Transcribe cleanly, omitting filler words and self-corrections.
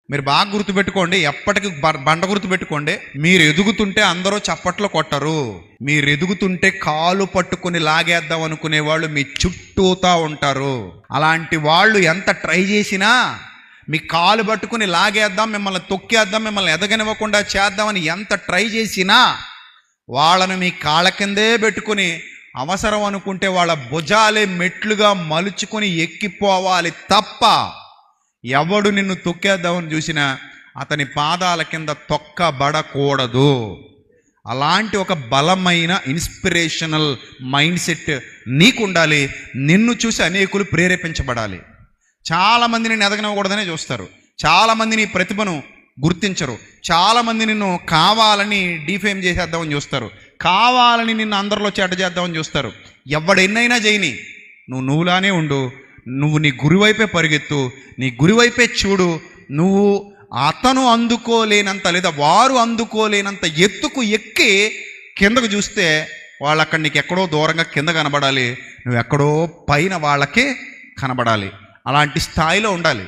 మీరు బాగా గుర్తుపెట్టుకోండి, ఎప్పటికీ బండ గుర్తుపెట్టుకోండి. మీరు ఎదుగుతుంటే అందరూ చప్పట్లు కొట్టరు. మీరు ఎదుగుతుంటే కాలు పట్టుకుని లాగేద్దాం అనుకునే వాళ్ళు మీ చుట్టూతా ఉంటారు. అలాంటి వాళ్ళు ఎంత ట్రై చేసినా మీ కాలు పట్టుకుని లాగేద్దాం, మిమ్మల్ని తొక్కేద్దాం, మిమ్మల్ని ఎదగనివ్వకుండా చేద్దామని ఎంత ట్రై చేసినా వాళ్ళను మీ కాళ్ళ కిందే పెట్టుకుని అవసరం అనుకుంటే వాళ్ళ భుజాలే మెట్లుగా మలుచుకొని ఎక్కిపోవాలి తప్ప ఎవడు నిన్ను తొక్కేద్దామని చూసినా అతని పాదాల కింద తొక్కబడకూడదు. అలాంటి ఒక బలమైన ఇన్స్పిరేషనల్ మైండ్ సెట్ నీకు ఉండాలి. నిన్ను చూసి అనేకులు ప్రేరేపించబడాలి. చాలామంది నిన్ను ఎదగనివ్వకూడదనే చూస్తారు. చాలామంది నీ ప్రతిభను గుర్తించరు. చాలామంది నిన్ను కావాలని డిఫేమ్ చేసేద్దామని చూస్తారు. కావాలని నిన్ను అందరిలో చెడ్డ చేద్దామని చూస్తారు. ఎవడెన్నైనా చేయని, నువ్వులానే ఉండు. నువ్వు నీ గురివైపే పరిగెత్తు, నీ గురివైపే చూడు. నువ్వు అతను అందుకోలేనంత లేదా వారు అందుకోలేనంత ఎత్తుకు ఎక్కి కిందకు చూస్తే వాళ్ళు అక్కడ నీకు ఎక్కడో దూరంగా కింద కనబడాలి, నువ్వు ఎక్కడో పైన వాళ్ళకి కనబడాలి. అలాంటి స్థాయిలో ఉండాలి.